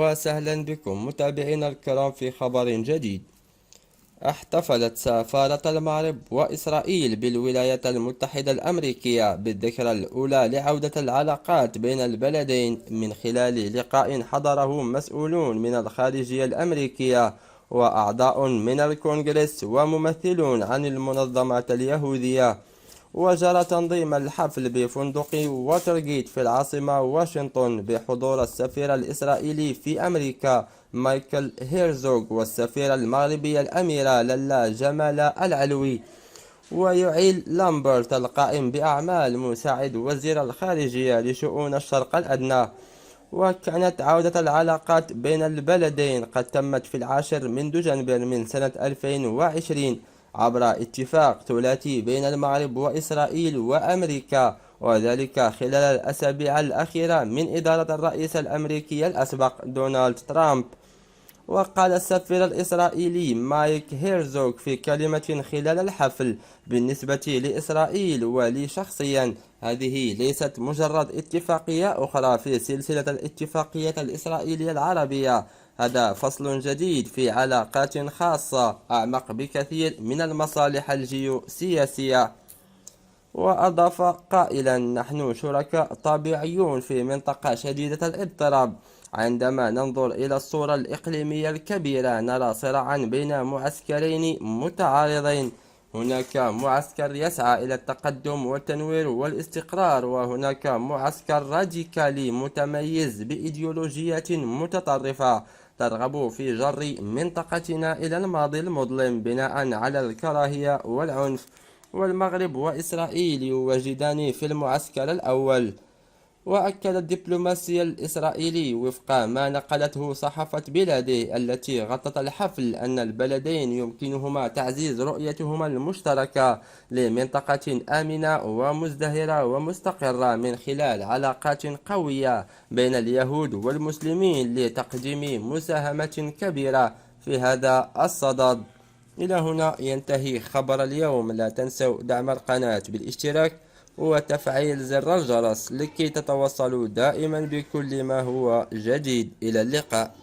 وسهلا بكم متابعينا الكرام في خبر جديد. احتفلت سفارة المغرب وإسرائيل بالولايات المتحدة الأمريكية بالذكرى الأولى لعودة العلاقات بين البلدين من خلال لقاء حضره مسؤولون من الخارجية الأمريكية وأعضاء من الكونغرس وممثلون عن المنظمات اليهودية. وجرى تنظيم الحفل بفندق ووترغيت في العاصمة واشنطن بحضور السفير الإسرائيلي في أمريكا مايكل هيرزوغ والسفيرة المغربية الأميرة لالا جمال العلوي، ويعيل لامبرت القائم بأعمال مساعد وزير الخارجية لشؤون الشرق الأدنى. وكانت عودة العلاقات بين البلدين قد تمت في 10 من دجنبر من سنة 2020 عبر اتفاق ثلاثي بين المغرب وإسرائيل وأمريكا، وذلك خلال الأسابيع الأخيرة من إدارة الرئيس الأمريكي الأسبق دونالد ترامب. وقال السفير الإسرائيلي مايك هيرزوغ في كلمة خلال الحفل: بالنسبة لإسرائيل ولي شخصيا، هذه ليست مجرد اتفاقية أخرى في سلسلة الاتفاقيات الإسرائيلية العربية، هذا فصل جديد في علاقات خاصة أعمق بكثير من المصالح الجيوسياسية. وأضاف قائلا: نحن شركاء طبيعيون في منطقة شديدة الاضطراب. عندما ننظر إلى الصورة الإقليمية الكبيرة نرى صراعا بين معسكرين متعارضين، هناك معسكر يسعى إلى التقدم والتنوير والاستقرار، وهناك معسكر راديكالي متميز بإيديولوجية متطرفة ترغب في جر منطقتنا إلى الماضي المظلم بناء على الكراهية والعنف. والمغرب وإسرائيل يوجدان في المعسكر الأول. وأكد الدبلوماسي الإسرائيلي وفق ما نقلته صحافة بلاده التي غطت الحفل أن البلدين يمكنهما تعزيز رؤيتهما المشتركة لمنطقة آمنة ومزدهرة ومستقرة من خلال علاقات قوية بين اليهود والمسلمين لتقديم مساهمة كبيرة في هذا الصدد. إلى هنا ينتهي خبر اليوم، لا تنسوا دعم القناة بالاشتراك وتفعيل زر الجرس لكي تتوصلوا دائما بكل ما هو جديد. إلى اللقاء.